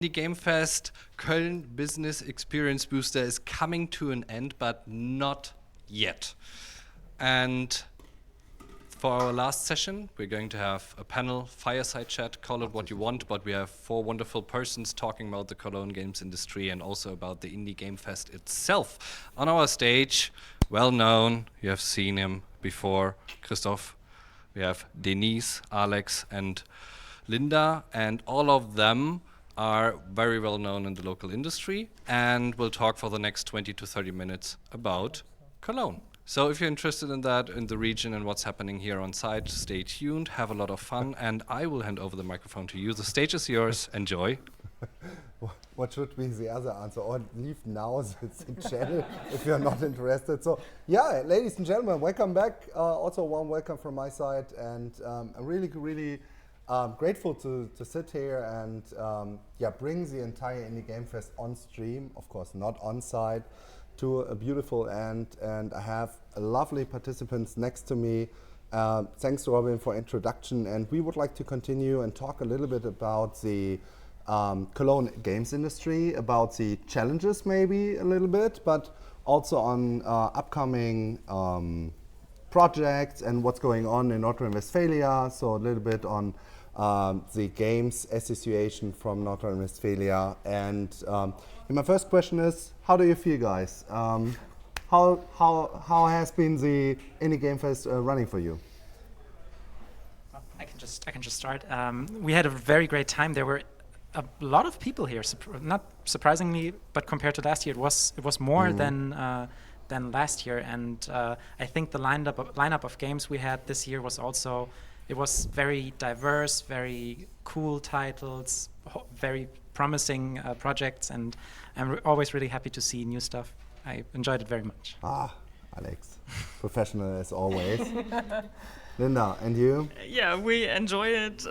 Indie Game Fest KölnBusiness Experience Booster is coming to an end, but not yet. And for our last session, we're going to have a panel, fireside chat, call it what you want, but we have 4 wonderful persons talking about the Cologne games industry and also about the Indie Game Fest itself. On our stage, well known, you have seen him before, Christoph. We have Denise, Alex, and Linda, and all of them are very well known in the local industry and will talk for the next 20 to 30 minutes about Cologne. So if you're interested in that, in the region and what's happening here on site, stay tuned, have a lot of fun, and I will hand over the microphone to you. The stage is yours. Enjoy. What should be the other answer? Or leave now the channel if you're not interested. So yeah, ladies and gentlemen, welcome back. Also a warm welcome from my side. And I'm really grateful to sit here and bring the entire Indie Game Fest on stream, of course not on site, to a beautiful end, and I have lovely participants next to me. Thanks to Robin for introduction, and we would like to continue and talk a little bit about the Cologne games industry, about the challenges maybe a little bit, but also on upcoming projects and what's going on in North Rhine-Westphalia, so a little bit on the Games Association from North Rhine-Westphalia. And my first question is, how do you feel, guys? How has been the Indie Game Fest running for you? I can just start. We had a very great time. There were a lot of people here. Not surprisingly, but compared to last year, it was more than last year. And I think the lineup of games we had this year was also. It was very diverse, very cool titles, very promising projects, and I'm always really happy to see new stuff. I enjoyed it very much. Alex, professional as always. Linda, and you? Yeah, we enjoy it.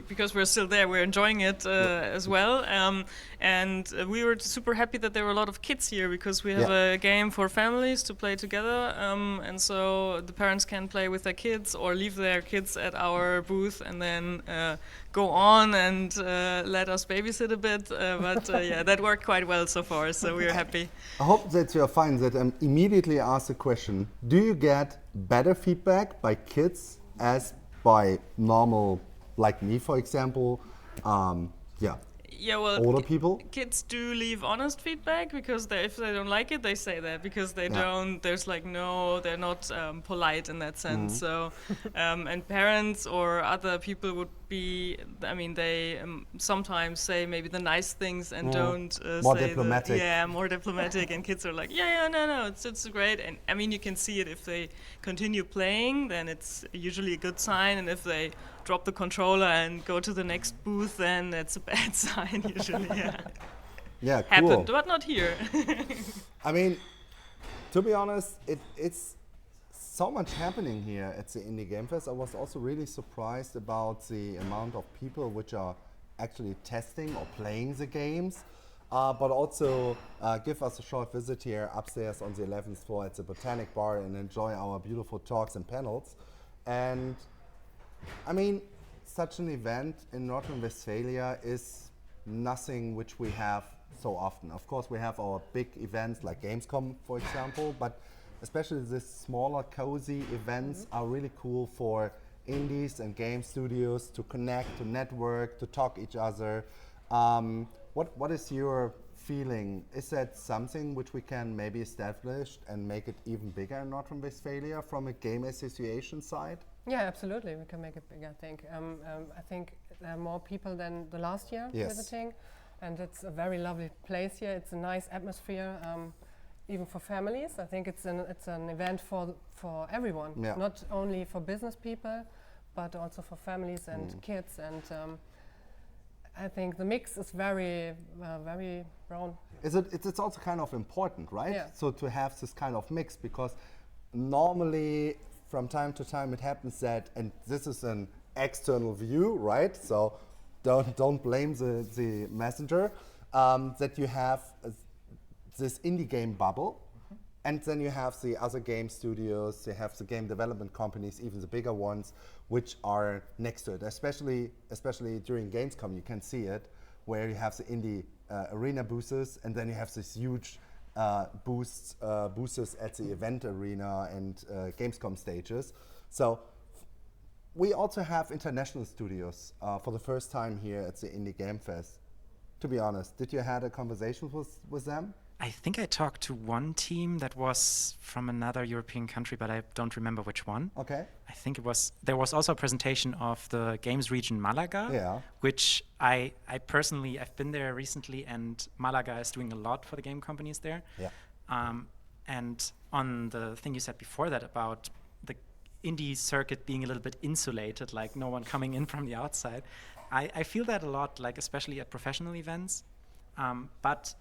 Because we're still there, we're enjoying it as well. And we were super happy that there were a lot of kids here because we have a game for families to play together. And so the parents can play with their kids or leave their kids at our booth and then go on and let us babysit a bit. That worked quite well so far, so we're happy. I hope that you're fine, that I immediately ask the question, do you get better feedback by kids as by normal, like me, for example? Older people? Kids do leave honest feedback because if they don't like it, they say that because they don't. There's they're not polite in that sense. So, and parents or other people would be. They sometimes say maybe the nice things and don't more say diplomatic. More diplomatic. And kids are like, no, it's great. And you can see it if they continue playing, then it's usually a good sign. And if they drop the controller and go to the next booth, then that's a bad sign usually. Yeah, cool. Happened, but not here. To be honest, it's so much happening here at the Indie Game Fest. I was also really surprised about the amount of people which are actually testing or playing the games, but also give us a short visit here upstairs on the 11th floor at the Botanic Bar and enjoy our beautiful talks and panels. And such an event in North Rhine-Westphalia is nothing which we have so often. Of course, we have our big events like Gamescom, for example, but especially these smaller, cozy events are really cool for indies and game studios to connect, to network, to talk each other. What is your feeling? Is that something which we can maybe establish and make it even bigger in North Rhine-Westphalia from a game association side? Yeah, absolutely. We can make it bigger, I think. I think there are more people than the last year visiting, and it's a very lovely place here. It's a nice atmosphere, even for families. I think it's an event for everyone, not only for business people, but also for families and kids. And I think the mix is very brown. It's also kind of important, right? Yeah. So to have this kind of mix, because normally from time to time it happens that, and this is an external view, right? So don't blame the messenger, that you have this indie game bubble, and then you have the other game studios, you have the game development companies, even the bigger ones, which are next to it. Especially during Gamescom, you can see it where you have the indie arena boosters, and then you have this huge boosters at the event arena and Gamescom stages. So we also have international studios for the first time here at the Indie Game Fest. To be honest, did you had a conversation with them? I think I talked to one team that was from another European country, but I don't remember which one. Okay. I think there was also a presentation of the games region Malaga, which I personally, I've been there recently, and Malaga is doing a lot for the game companies there. Yeah. And on the thing you said before that about the indie circuit being a little bit insulated, like no one coming in from the outside, I feel that a lot, like especially at professional events. But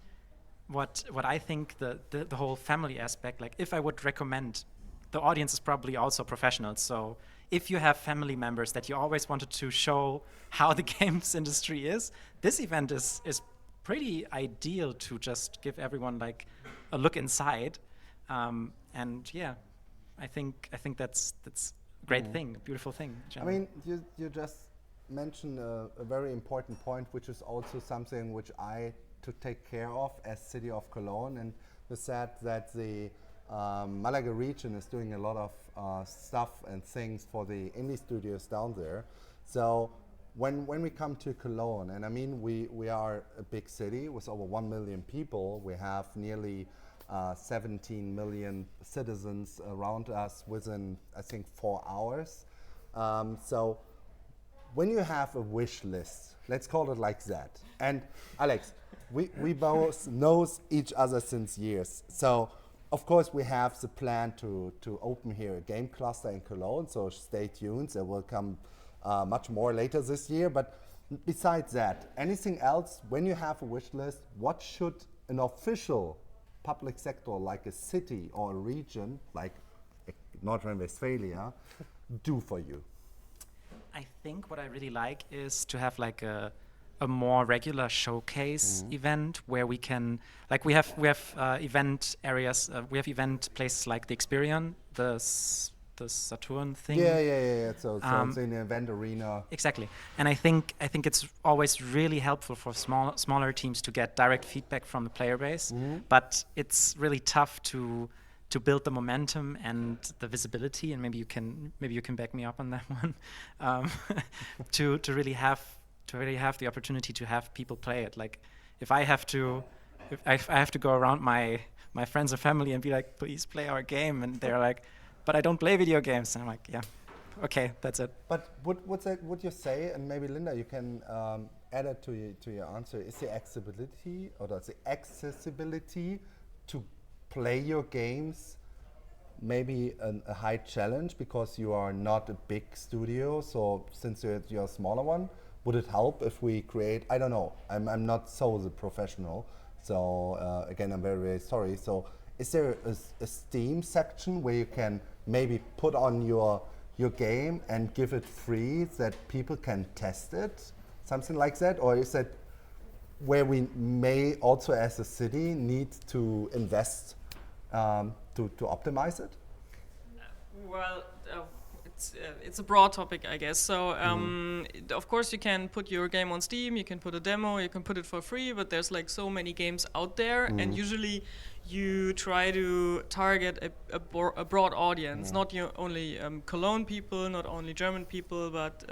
what I think the whole family aspect, like if I would recommend, the audience is probably also professionals. So if you have family members that you always wanted to show how the games industry is, this event is pretty ideal to just give everyone like a look inside. And yeah, I think that's a great thing, a beautiful thing. I mean, you just mentioned a very important point, which is also something which I to take care of as City of Cologne, and we said that the Malaga region is doing a lot of stuff and things for the indie studios down there. So when we come to Cologne, and I mean we are a big city with over 1 million people, we have nearly 17 million citizens around us within I think 4 hours. So when you have a wish list, let's call it like that, and Alex, we both know each other since years. So, of course, we have the plan to open here a game cluster in Cologne, so stay tuned. There will come much more later this year. But besides that, anything else, when you have a wish list, what should an official public sector like a city or a region like North Rhine-Westphalia do for you? I think what I really like is to have like a more regular showcase event where we can, like we have event areas, we have event places like the Experion, the Saturn thing. Yeah. So it's in the event arena. Exactly, and I think it's always really helpful for smaller teams to get direct feedback from the player base, but it's really tough to build the momentum and the visibility, and maybe you can back me up on that one, to really have the opportunity to have people play it. Like if I have to go around my friends and family and be like, please play our game, and they're like, but I don't play video games, and I'm like, yeah, okay, that's it. But would you say, and maybe Linda, you can add it to your answer, is the accessibility to play your games maybe a high challenge because you are not a big studio? So since you're a smaller one, would it help if we create, I don't know, I'm not so the professional, so again, I'm very, very sorry. So is there a Steam section where you can maybe put on your game and give it free that people can test it? Something like that? Or is that where we may also as a city need to invest to optimize it? Well, it's a broad topic, I guess. So, of course, you can put your game on Steam, you can put a demo, you can put it for free, but there's like so many games out there, and usually you try to target a broad audience, not only Cologne people, not only German people, but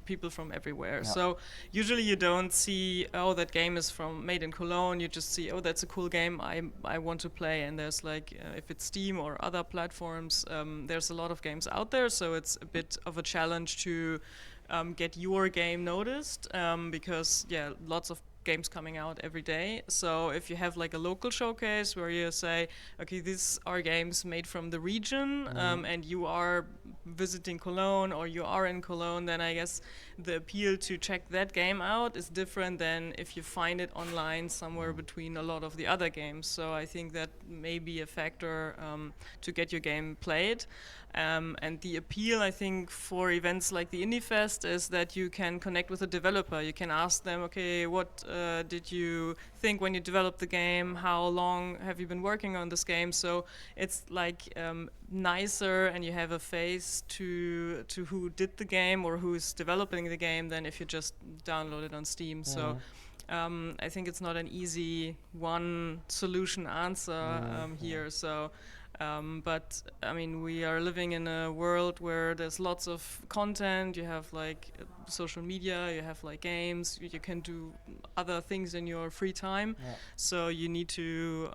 people from everywhere. Yeah. So usually you don't see, oh, that game is made in Cologne. You just see, oh, that's a cool game I want to play. And there's like, if it's Steam or other platforms, there's a lot of games out there. So it's a bit of a challenge to get your game noticed because, yeah, lots of games coming out every day. So if you have like a local showcase where you say, okay, these are games made from the region, and you are visiting Cologne or you are in Cologne, then I guess the appeal to check that game out is different than if you find it online somewhere between a lot of the other games. So I think that may be a factor to get your game played. And the appeal, I think, for events like the Indie Fest is that you can connect with a developer. You can ask them, okay, what did you think when you developed the game? How long have you been working on this game? So it's like nicer, and you have a face to who did the game or who's developing the game than if you just download it on Steam. So I think it's not an easy one solution answer here. So, but I mean, we are living in a world where there's lots of content. You have like social media, you have like games, you can do other things in your free time. So you need to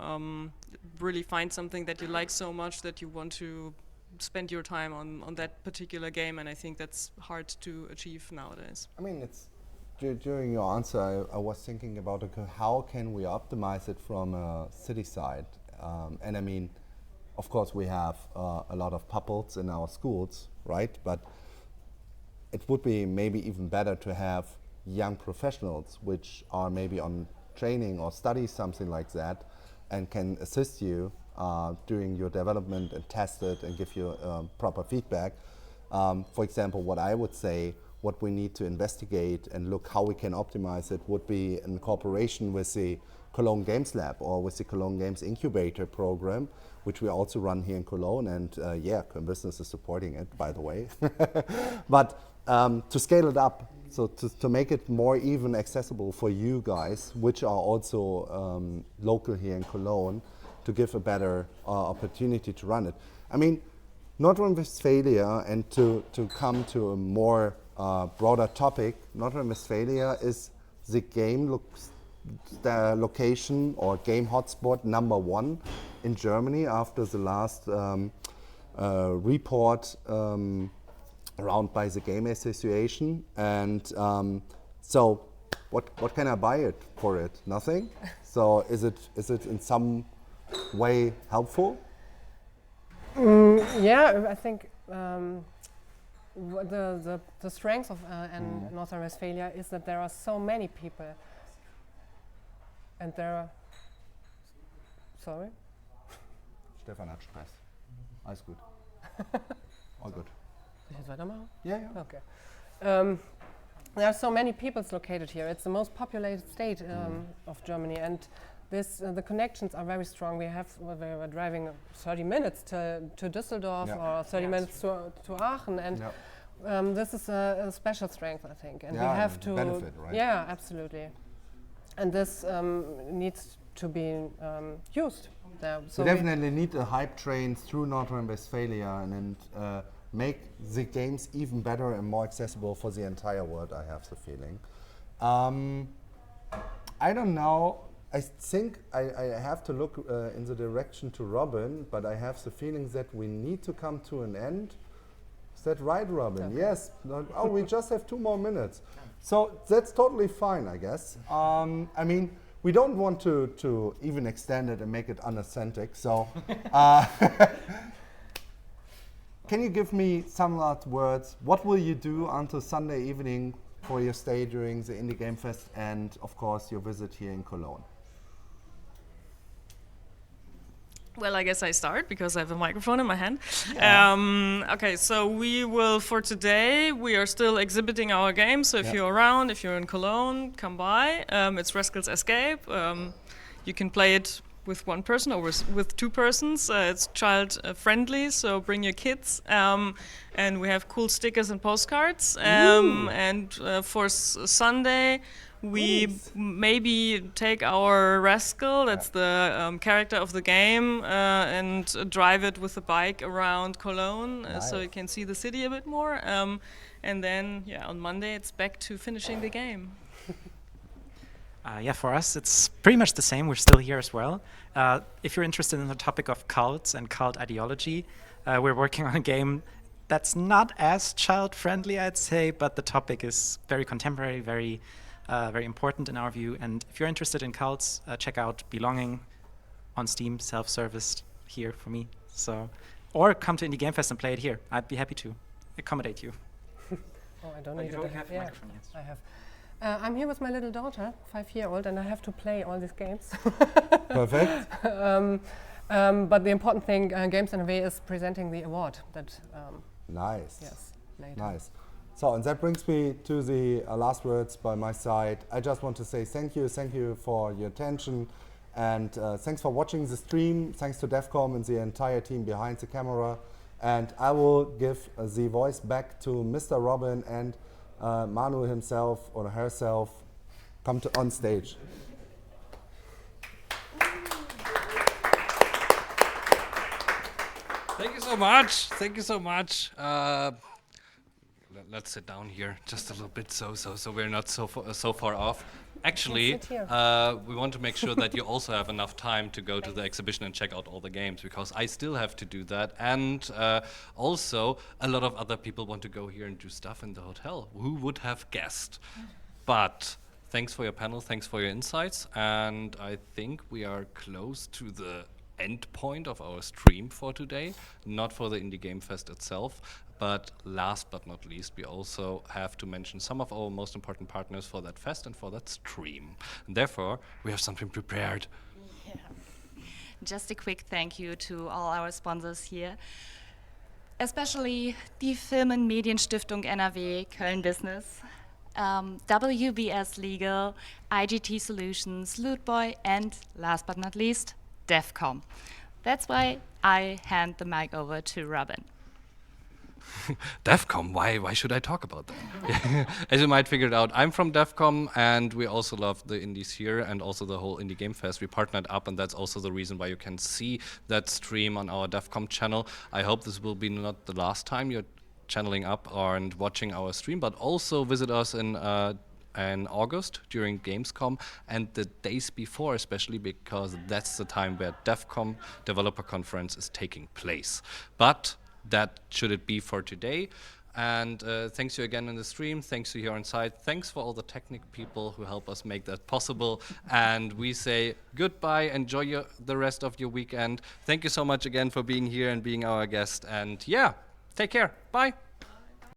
really find something that you like so much that you want to spend your time on that particular game, and I think that's hard to achieve nowadays. I mean, it's during your answer, I was thinking about how can we optimize it from a city side, and I mean, of course, we have a lot of puppets in our schools, right? But it would be maybe even better to have young professionals which are maybe on training or study something like that and can assist you during your development and test it and give you proper feedback. For example, what I would say, what we need to investigate and look how we can optimize it would be in cooperation with the Cologne Games Lab or with the Cologne Games Incubator program, which we also run here in Cologne, and yeah, KölnBusiness is supporting it, by the way. But to scale it up, so to make it more even accessible for you guys, which are also local here in Cologne, to give a better opportunity to run it. I mean, North Rhine-Westphalia, and to come to a more broader topic, North Rhine-Westphalia is the game location or game hotspot #1 in Germany after the last report around by the Game Association. And so what can I buy it for it? Nothing? So is it in some way helpful? Yeah, I think the strength of North Rhine-Westphalia is that there are so many people, and there are. Sorry. Stefan hat Stress. Alles gut. All good. Soll ich jetzt weitermachen? Yeah, yeah. Okay. There are so many peoples located here. It's the most populated state of Germany, and the connections are very strong. We were driving 30 minutes to Düsseldorf or 30 minutes to Aachen, and this is a special strength, I think. And we have to benefit, right? Yeah, absolutely. And this needs to be used there. So we definitely need a hype train through North Rhine-Westphalia and make the games even better and more accessible for the entire world, I have the feeling. I don't know. I think I have to look in the direction to Robin, but I have the feeling that we need to come to an end. Is that right, Robin? Okay. Yes. Oh, we just have 2 more minutes. So that's totally fine, I guess. I mean, we don't want to even extend it and make it unauthentic. So can you give me some last words? What will you do until Sunday evening for your stay during the Indie Game Fest and, of course, your visit here in Cologne? Well, I guess I start because I have a microphone in my hand. Okay, so we will, for today, we are still exhibiting our games. So if you're around, if you're in Cologne, come by. It's Rascal's Escape. You can play it with 1 person or with 2 persons. It's child friendly, so bring your kids. And we have cool stickers and postcards. And for Sunday, we maybe take our Rascal, that's the character of the game, and drive it with a bike around Cologne, so you can see the city a bit more. And then, on Monday, it's back to finishing the game. Yeah, for us, it's pretty much the same. We're still here as well. If you're interested in the topic of cults and cult ideology, we're working on a game that's not as child-friendly, I'd say, but the topic is very contemporary, very important in our view. And if you're interested in cults, check out Belonging on Steam, self-serviced here for me. So, or come to Indie Game Fest and play it here. I'd be happy to accommodate you. Oh, I don't need to have a microphone yet. I have. I'm here with my little daughter, 5-year-old, and I have to play all these games. Perfect. But the important thing, games.nrw is presenting the award. That nice. Yes. Later. Nice. So, and that brings me to the last words by my side. I just want to say thank you for your attention, and thanks for watching the stream. Thanks to DevCom and the entire team behind the camera. And I will give the voice back to Mr. Robin and Manu himself or herself. come to on stage. Thank you so much. Thank you so much. Let's sit down here just a little bit, so we're not so far off. Actually, we want to make sure that you also have enough time to go to the exhibition and check out all the games, because I still have to do that, and also a lot of other people want to go here and do stuff in the hotel. Who would have guessed? But thanks for your panel, thanks for your insights, and I think we are close to the end point of our stream for today, not for the Indie Game Fest itself, but last but not least, we also have to mention some of our most important partners for that fest and for that stream. And therefore, we have something prepared. Yeah. Just a quick thank you to all our sponsors here, especially die Film- und Medienstiftung NRW, KölnBusiness, WBS Legal, IGT Solutions, Lootboy, and last but not least, DEFCOM. That's why I hand the mic over to Robin. DEFCOM, why should I talk about that? As you might figure it out, I'm from DEFCOM, and we also love the indies here and also the whole Indie Game Fest. We partnered up, and that's also the reason why you can see that stream on our DEFCOM channel. I hope this will be not the last time you're channeling up and watching our stream, but also visit us in August during Gamescom and the days before, especially because that's the time where DEFCOM Developer Conference is taking place. But that should it be for today. And thanks you again in the stream. Thanks to you here on site. Thanks for all the technical people who help us make that possible. And we say goodbye. Enjoy the rest of your weekend. Thank you so much again for being here and being our guest. And yeah, take care. Bye.